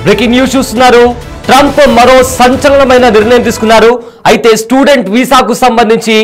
Breaking news చూస్తున్నారు. Trump మరో సంచలనమైన నిర్ణయం తీసుకున్నారు. అయితే స్టూడెంట్ వీసాకు సంబంధించి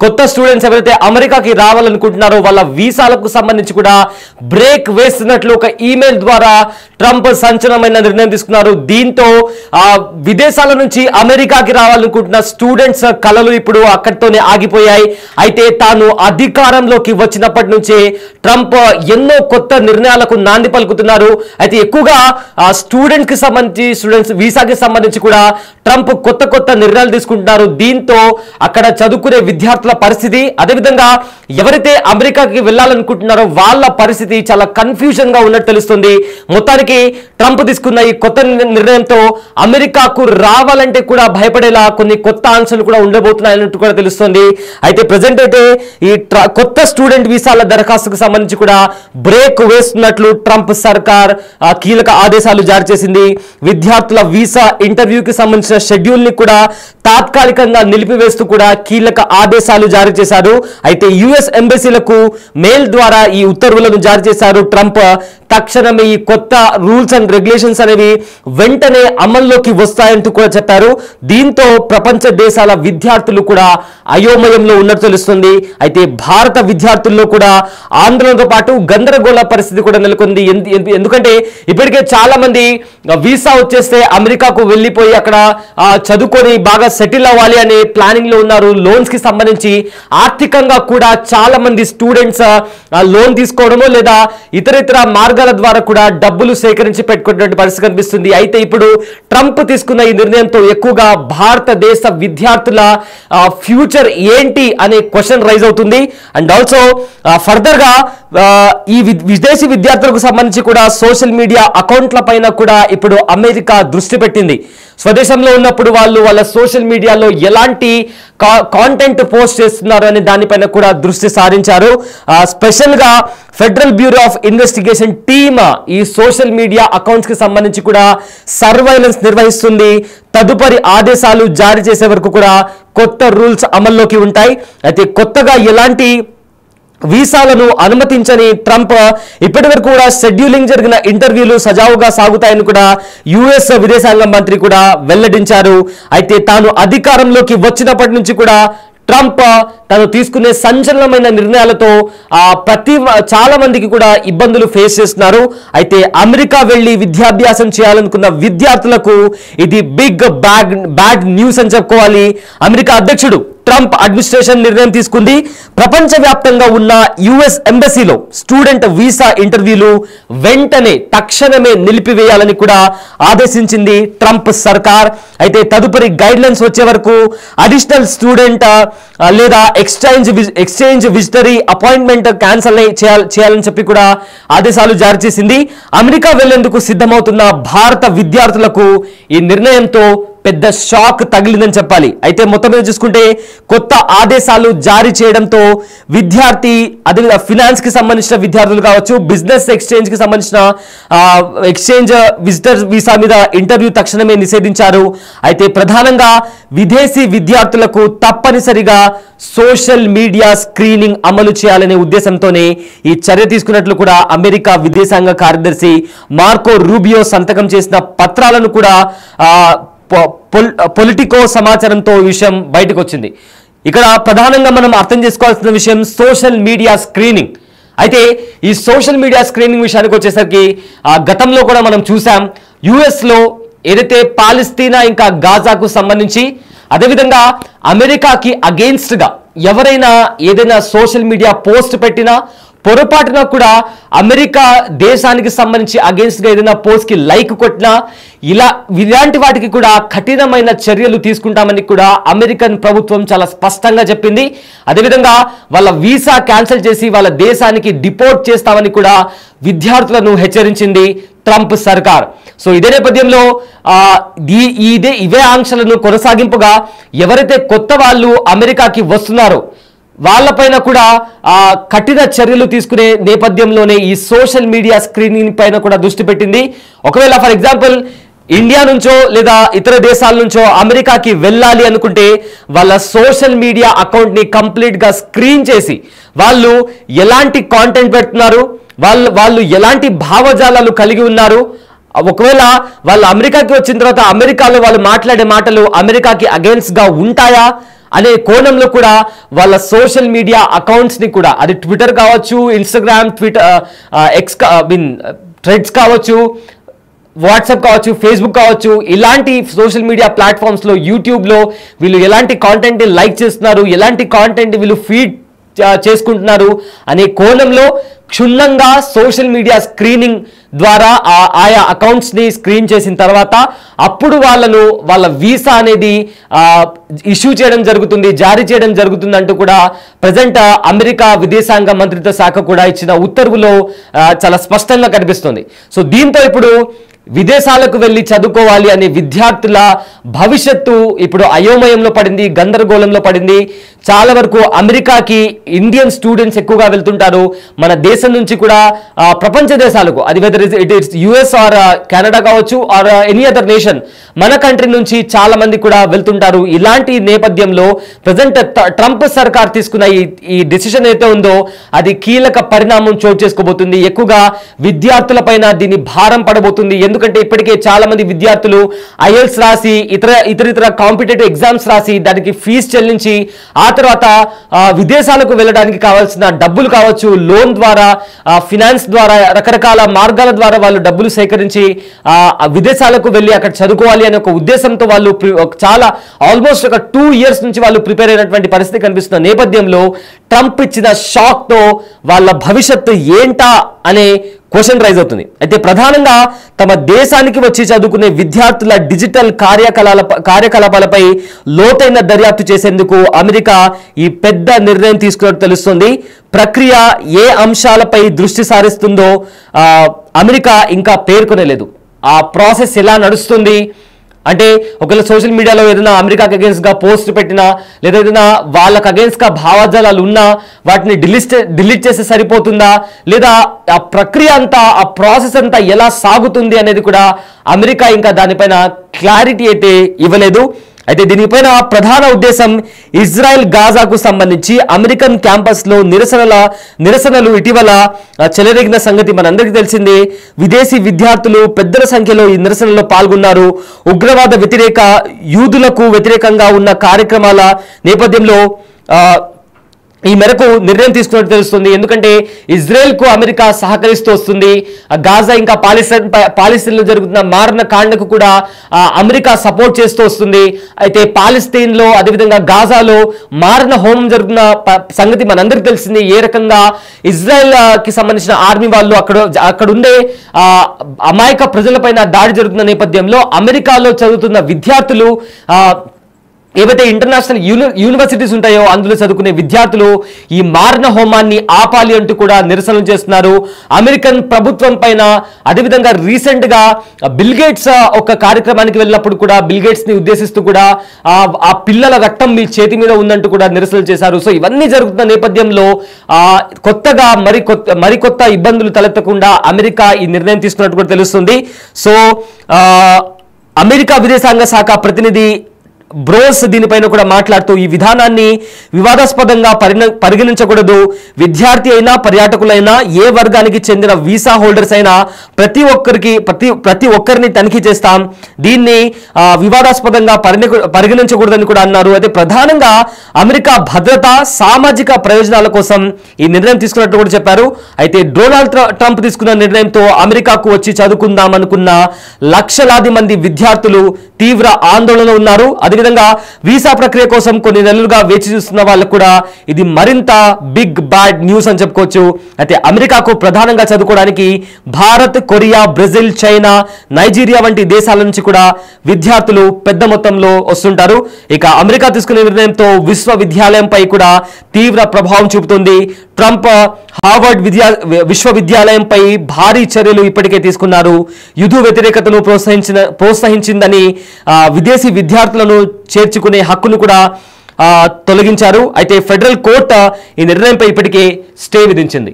కొత్త స్టూడెంట్స్ ఎవరైతే అమెరికాకి రావాలనుకుంటున్నారో వాళ్ళ వీసాలకు సంబంధించి కూడా బ్రేక్ వేస్తున్నట్లు ఒక ఈమెయిల్ ద్వారా ట్రంప్ సంచలనమైన నిర్ణయం తీసుకున్నారు. దీంతో విదేశాల నుంచి అమెరికాకి రావాలనుకుంటున్న స్టూడెంట్స్ కలలు ఇప్పుడు అక్కడితోనే ఆగిపోయాయి. అయితే తాను అధికారంలోకి వచ్చినప్పటి నుంచే ట్రంప్ ఎన్నో కొత్త నిర్ణయాలకు నాంది పలుకుతున్నారు. అయితే ఎక్కువగా స్టూడెంట్ కి సంబంధించి స్టూడెంట్స్ వీసాకి సంబంధించి కూడా ట్రంప్ కొత్త నిర్ణయాలు తీసుకుంటున్నారు. దీంతో అక్కడ చదువుకునే విద్యార్థుల పరిస్థితి, అదేవిధంగా ఎవరైతే అమెరికాకి వెళ్ళాలనుకుంటున్నారో వాళ్ళ పరిస్థితి చాలా కన్ఫ్యూజన్ గా ఉన్నట్టు తెలుస్తుంది. మొత్తానికి ట్రంప్ తీసుకున్న ఈ కొత్త నిర్ణయంతో అమెరికాకు రావాలంటే కూడా భయపడేలా కొన్ని కొత్త ఆంక్షలు కూడా ఉండబోతున్నాయన్నట్టు కూడా తెలుస్తుంది. అయితే ప్రజెంట్ అయితే ఈ కొత్త స్టూడెంట్ వీసాల దరఖాస్తుకు సంబంధించి కూడా బ్రేక్ వేస్తున్నట్లు ట్రంప్ సర్కార్ కీలక ఆదేశాలు జారీ చేసింది. విద్యార్థుల వీసా ఇంటర్వ్యూకి సంబంధించిన షెడ్యూల్ ని కూడా తాత్కాలికంగా నిలిపివేస్తూ కూడా కీలక ఆదేశాలు జారీ చేశారు. అయితే యుఎస్ ఎంబసీలకు మెయిల్ ద్వారా ఈ ఉత్తర్వులను జారీ చేశారు ట్రంప్. తక్షణమే ఈ కొత్త రూల్స్ అండ్ రెగ్యులేషన్స్ అనేవి వెంటనే అమల్లోకి వస్తాయంటూ కూడా చెప్పారు. దీంతో ప్రపంచ దేశాల విద్యార్థులు కూడా అయోమయంలో ఉన్నట్టు తెలుస్తుంది. అయితే భారత విద్యార్థుల్లో కూడా ఆందోళనతో పాటు గందరగోళ పరిస్థితి కూడా నెలకొంది. ఎందుకంటే ఇప్పటికే చాలా మంది వీసా వచ్చేస్తే అమెరికాకు వెళ్ళిపోయి అక్కడ చదువుకొని బాగా సెటిల్ అవ్వాలి అనే ప్లానింగ్ లో ఉన్నారు. లోన్స్ కి సంబంధించి ఆర్థికంగా కూడా చాలా మంది స్టూడెంట్స్ లోన్ తీసుకోవడమో లేదా ఇతర మార్గాల ద్వారా కూడా డబ్బులు సేకరించి పెట్టుకున్నటువంటి పరిస్థితి కనిపిస్తుంది. అయితే ఇప్పుడు ట్రంప్ తీసుకున్న ఈ నిర్ణయంతో ఎక్కువగా భారతదేశ విద్యార్థుల ఫ్యూచర్ ఏంటి అనే క్వశ్చన్ రైజ్ అవుతుంది. అండ్ ఆల్సో ఫర్దర్ గా ఈ విదేశీ విద్యార్థులకు సంబంధించి కూడా సోషల్ మీడియా అకౌంట్ల పైన కూడా ఇప్పుడు అమెరికా దృష్టి పెట్టింది. స్వదేశంలో ఉన్నప్పుడు వాళ్ళ సోషల్ మీడియాలో ఎలాంటి కాంటెంట్ పోస్ట్ చేస్తున్నారు అనే దానిపైన కూడా దృష్టి సారించారు. స్పెషల్ గా federal bureau of investigation team ఈ సోషల్ మీడియా అకౌంట్స్ కి సంబంధించి కూడా సర్వైలెన్స్ నిర్వహిస్తుంది. తదుపరి ఆదేశాలు జారీ చేసే వరకు కూడా కొత్త రూల్స్ అమల్లోకి ఉంటాయి. అయితే కొత్తగా ఎలాంటి వీసాలను అనుమతించని ట్రంప్ ఇప్పటి వరకు కూడా షెడ్యూలింగ్ జరిగిన ఇంటర్వ్యూలు సజావుగా సాగుతాయని కూడా యుఎస్ విదేశాంగ మంత్రి కూడా వెల్లడించారు. అయితే తాను అధికారంలోకి వచ్చినప్పటి నుంచి కూడా ట్రంప్ తను తీసుకునే సంచలనమైన నిర్ణయాలతో చాలా మందికి కూడా ఇబ్బందులు ఫేస్ చేస్తున్నారు. అయితే అమెరికా వెళ్లి విద్యాభ్యాసం చేయాలనుకున్న విద్యార్థులకు ఇది బిగ్ బ్యాడ్ న్యూస్ అని చెప్పుకోవాలి. అమెరికా అధ్యక్షుడు ట్రంప్ అడ్మినిస్ట్రేషన్ నిర్ణయం తీసుకుంది. ప్రపంచవ్యాప్తంగా ఉన్న యుఎస్ ఎంబసీలో స్టూడెంట్ వీసా ఇంటర్వ్యూలు వెంటనే తక్షణమే నిలిపివేయాలని కూడా ఆదేశించింది ట్రంప్ సర్కార్. అయితే తదుపరి గైడ్ లైన్స్ వచ్చే వరకు అడిషనల్ స్టూడెంట్ లేదా ఎక్స్చేంజ్ విజిటరీ అపాయింట్మెంట్ క్యాన్సల్ చేయాలని చెప్పి కూడా ఆదేశాలు జారీ చేసింది. అమెరికా వెళ్లేందుకు సిద్ధమవుతున్న భారత విద్యార్థులకు ఈ నిర్ణయంతో పెద్ద షాక్ తగిలిందని చెప్పాలి. అయితే మొత్తం మీద చూసుకుంటే కొత్త ఆదేశాలు జారీ చేయడంతో విద్యార్థి అదే ఫినాన్స్ కి సంబంధించిన విద్యార్థులు కావచ్చు, బిజినెస్ ఎక్స్చేంజ్ కి సంబంధించిన ఎక్స్చేంజ్ విజిటర్ వీసా మీద ఇంటర్వ్యూ తక్షణమే నిషేధించారు. అయితే ప్రధానంగా విదేశీ విద్యార్థులకు తప్పనిసరిగా సోషల్ మీడియా స్క్రీనింగ్ అమలు చేయాలనే ఉద్దేశంతోనే ఈ చర్య తీసుకున్నట్లు కూడా అమెరికా విదేశాంగ కార్యదర్శి మార్కో రూబియో సంతకం చేసిన పత్రాలను కూడా పొలిటికో సమాచారంతో ఈ విషయం బయటకు వచ్చింది. ఇక్కడ ప్రధానంగా మనం అర్థం చేసుకోవాల్సిన విషయం సోషల్ మీడియా స్క్రీనింగ్. అయితే ఈ సోషల్ మీడియా స్క్రీనింగ్ విషయానికి వచ్చేసరికి గతంలో కూడా మనం చూసాం. యుఎస్ లో ఏదైతే పాలస్తీనా ఇంకా గాజాకు సంబంధించి, అదేవిధంగా అమెరికాకి అగెయిన్స్ట్ గా ఎవరైనా ఏదైనా సోషల్ మీడియా పోస్ట్ పెట్టినా పొరపాటున కూడా అమెరికా దేశానికి సంబంధించి అగెయిన్స్ట్ గా ఏదైనా పోస్ట్ కి లైక్ కొట్టినా ఇలాంటి వాటికి కూడా కఠినమైన చర్యలు తీసుకుంటామని కూడా అమెరికన్ ప్రభుత్వం చాలా స్పష్టంగా చెప్పింది. అదేవిధంగా వాళ్ళ వీసా క్యాన్సిల్ చేసి వాళ్ళ దేశానికి డిపోర్ట్ చేస్తామని కూడా విద్యార్థులను హెచ్చరించింది ట్రంప్ సర్కార్. సో ఇదే నేపథ్యంలో ఇవే ఆంక్షలను కొనసాగింపుగా ఎవరైతే కొత్త వాళ్ళు అమెరికాకి వస్తున్నారో వాళ్ళపైన కూడా కఠిన చర్యలు తీసుకునే నేపథ్యంలోనే ఈ సోషల్ మీడియా స్క్రీనింగ్ పైన కూడా దృష్టి పెట్టింది. ఒకవేళ ఫర్ ఎగ్జాంపుల్ ఇండియా నుంచో లేదా ఇతర దేశాల నుంచో అమెరికాకి వెళ్ళాలి అనుకుంటే వాళ్ళ సోషల్ మీడియా అకౌంట్ ని కంప్లీట్ గా స్క్రీన్ చేసి వాళ్ళు ఎలాంటి కాంటెంట్ పెడుతున్నారు, వాళ్ళు ఎలాంటి భావజాలాలు కలిగి ఉన్నారు, ఒకవేళ వాళ్ళు అమెరికాకి వచ్చిన తర్వాత అమెరికాలో వాళ్ళు మాట్లాడే మాటలు అమెరికాకి అగైన్స్ట్గా ఉంటాయా అనే కోణంలో కూడా వాళ్ళ సోషల్ మీడియా అకౌంట్స్ని కూడా, అది ట్విట్టర్ కావచ్చు, ఇన్స్టాగ్రామ్, థ్రెడ్స్ కావచ్చు, వాట్సాప్ కావచ్చు, ఫేస్బుక్ కావచ్చు, ఇలాంటి సోషల్ మీడియా ప్లాట్ఫామ్స్లో, యూట్యూబ్లో వీళ్ళు ఎలాంటి కాంటెంట్ని లైక్ చేస్తున్నారు, ఎలాంటి కాంటెంట్ వీళ్ళు ఫీడ్ చేసుకుంటున్నారు అనే కోణంలో క్షుణ్ణంగా సోషల్ మీడియా స్క్రీనింగ్ ద్వారా ఆయా అకౌంట్స్ని స్క్రీన్ చేసిన తర్వాత అప్పుడు వాళ్ళ వీసా అనేది ఇష్యూ చేయడం జరుగుతుంది, జారీ చేయడం జరుగుతుంది అంటూ కూడా ప్రజెంట్ అమెరికా విదేశాంగ మంత్రిత్వ శాఖ కూడా ఇచ్చిన ఉత్తర్వులో చాలా స్పష్టంగా కనిపిస్తుంది. సో దీంతో ఇప్పుడు విదేశాలకు వెళ్ళి చదువుకోవాలి అనే విద్యార్థుల భవిష్యత్తు ఇప్పుడు అయోమయంలో పడింది, గందరగోళంలో పడింది. చాలా వరకు అమెరికాకి ఇండియన్ స్టూడెంట్స్ ఎక్కువగా వెళ్తుంటారు. మన దేశం నుంచి కూడా ప్రపంచ దేశాలకు, అది whether it is US are Canada కావచ్చు ఆర్ ఎనీ అదర్ నేషన్, మన కంట్రీ నుంచి చాలా మంది కూడా వెళ్తుంటారు. ఇలాంటి నేపథ్యంలో ప్రజెంట్ ట్రంప్ సర్కార్ తీసుకున్న ఈ డిసిషన్ అయితే ఉందో అది కీలక పరిణామం చోటు చేసుకోబోతుంది. ఎక్కువగా విద్యార్థుల పైన దీని భారం పడబోతుంది. ఎందుకంటే ఇప్పటికే చాలా మంది విద్యార్థులు ఐఎల్స్ రాసి ఇతర కాంపిటేటివ్ ఎగ్జామ్స్ రాసి దానికి ఫీజు చెల్లించి ఆ తర్వాత విదేశాలకు వెళ్ళడానికి కావాల్సిన డబ్బులు కావచ్చు, లోన్ ద్వారా, ఫినాన్స్ ద్వారా, రకరకాల మార్గాల ద్వారా వాళ్ళు డబ్బులు సేకరించి విదేశాలకు వెళ్ళి అక్కడ చదువుకోవాలి అనే ఒక ఉద్దేశంతో వాళ్ళు చాలా ఆల్మోస్ట్ ఒక 2 years నుంచి వాళ్ళు ప్రిపేర్ అయినటువంటి పరిస్థితి కనిపిస్తున్న నేపథ్యంలో ట్రంప్ ఇచ్చిన షాక్తో వాళ్ళ భవిష్యత్తు ఏంటా అనే క్వశ్చన్ రైజ్ అవుతుంది. అయితే ప్రధానంగా తమ దేశానికి వచ్చి చదువుకునే విద్యార్థుల డిజిటల్ కార్యకలాపాలపై లోతైన దర్యాప్తు చేసేందుకు అమెరికా ఈ పెద్ద నిర్ణయం తీసుకున్నట్టు తెలుస్తుంది. ప్రక్రియ ఏ అంశాలపై దృష్టి సారిస్తుందో అమెరికా ఇంకా పేర్కొనలేదు. ఆ ప్రాసెస్ ఎలా నడుస్తుంది అంటే ఒకవేళ సోషల్ మీడియాలో ఏదైనా అమెరికాకి అగేన్స్ట్గా పోస్ట్ పెట్టినా లేదా ఏదైనా వాళ్ళకి అగేన్స్ట్గా భావజాలాలు ఉన్నా వాటిని డిలీట్ చేస్తే సరిపోతుందా, లేదా ఆ ప్రక్రియ అంతా, ఆ ప్రాసెస్ అంతా ఎలా సాగుతుంది అనేది కూడా అమెరికా ఇంకా దానిపైన క్లారిటీ అయితే ఇవ్వలేదు. అయితే దీనిపైన ప్రధాన ఉద్దేశం ఇజ్రాయెల్ గాజాకు సంబంధించి అమెరికన్ క్యాంపస్లో నిరసనలు ఇటీవల చెలరేగిన సంగతి మనందరికీ తెలిసిందే. విదేశీ విద్యార్థులు పెద్ద సంఖ్యలో ఈ నిరసనలో పాల్గొన్నారు. ఉగ్రవాద వ్యతిరేక, యూదులకు వ్యతిరేకంగా ఉన్న కార్యక్రమాల నేపథ్యంలో ఈ మేరకు నిర్ణయం తీసుకున్నట్టు తెలుస్తుంది. ఎందుకంటే ఇజ్రాయెల్కు అమెరికా సహకరిస్తూ వస్తుంది. గాజా ఇంకా పాలస్తీన్లో జరుగుతున్న మారణ కాండకు కూడా అమెరికా సపోర్ట్ చేస్తూ వస్తుంది. అయితే పాలస్తీన్లో అదేవిధంగా గాజాలో మారణ హోమం జరుగుతున్న సంగతి మనందరికీ తెలిసింది. ఏ రకంగా ఇజ్రాయెల్కి సంబంధించిన ఆర్మీ వాళ్ళు అక్కడుండే అమాయక ప్రజలపైన దాడి జరుగుతున్న నేపథ్యంలో అమెరికాలో చదువుతున్న విద్యార్థులు ఏవైతే ఇంటర్నేషనల్ యూనివర్సిటీస్ ఉంటాయో అందులో చదువుకునే విద్యార్థులు ఈ మారణ హోమాన్ని ఆపాలి అంటూ కూడా నిరసనలు చేస్తున్నారు. అమెరికన్ ప్రభుత్వం పైన, అదేవిధంగా రీసెంట్గా బిల్ గేట్స్ ఒక కార్యక్రమానికి వెళ్ళినప్పుడు కూడా బిల్ గేట్స్ ని ఉద్దేశిస్తూ కూడా ఆ పిల్లల రక్తం మీ చేతి మీద ఉందంటూ కూడా నిరసనలు చేశారు. సో ఇవన్నీ జరుగుతున్న నేపథ్యంలో కొత్తగా మరికొత్త ఇబ్బందులు తలెత్తకుండా అమెరికా ఈ నిర్ణయం తీసుకున్నట్టు కూడా తెలుస్తుంది. సో అమెరికా విదేశాంగ శాఖ ప్రతినిధి బ్రోస్ దీనిపైన కూడా మాట్లాడుతూ ఈ విధానాన్ని వివాదాస్పదంగా పరిగణించకూడదు. విద్యార్థి అయినా, పర్యాటకులైనా, ఏ వర్గానికి చెందిన వీసా హోల్డర్స్ అయినా ప్రతి ఒక్కరిని తనిఖీ చేస్తాం. దీన్ని వివాదాస్పదంగా పరిగణించకూడదని కూడా అన్నారు. అయితే ప్రధానంగా అమెరికా భద్రత, సామాజిక ప్రయోజనాల కోసం ఈ నిర్ణయం తీసుకున్నట్టు కూడా చెప్పారు. అయితే డొనాల్డ్ ట్రంప్ తీసుకున్న నిర్ణయంతో అమెరికాకు వచ్చి చదువుకుందాం అనుకున్న లక్షలాది మంది విద్యార్థులు తీవ్ర ఆందోళన ఉన్నారు. అదేవిధంగా వీసా ప్రక్రియ కోసం కొన్ని నెలలుగా వేచి చూస్తున్న వాళ్ళకు కూడా ఇది మరింత బిగ్ బ్యాడ్ న్యూస్ అని చెప్పుకోవచ్చు. అయితే అమెరికాకు ప్రధానంగా చదువుకోవడానికి Bharat, Korea, Brazil, China, Nigeria వంటి దేశాల నుంచి కూడా విద్యార్థులు పెద్ద మొత్తంలో వస్తుంటారు. ఇక అమెరికా తీసుకునే నిర్ణయంతో విశ్వవిద్యాలయంపై కూడా తీవ్ర ప్రభావం చూపుతుంది. ట్రంప్ హార్వర్డ్ విశ్వవిద్యాలయంపై భారీ చర్యలు ఇప్పటికే తీసుకున్నారు. యుద్ధ వ్యతిరేకతను ప్రోత్సహించిందని విదేశీ విద్యార్థులను చేర్చుకునే హక్కును కూడా తొలగించారు. అయితే ఫెడరల్ కోర్టు ఈ నిర్ణయంపై ఇప్పటికే స్టే విధించింది.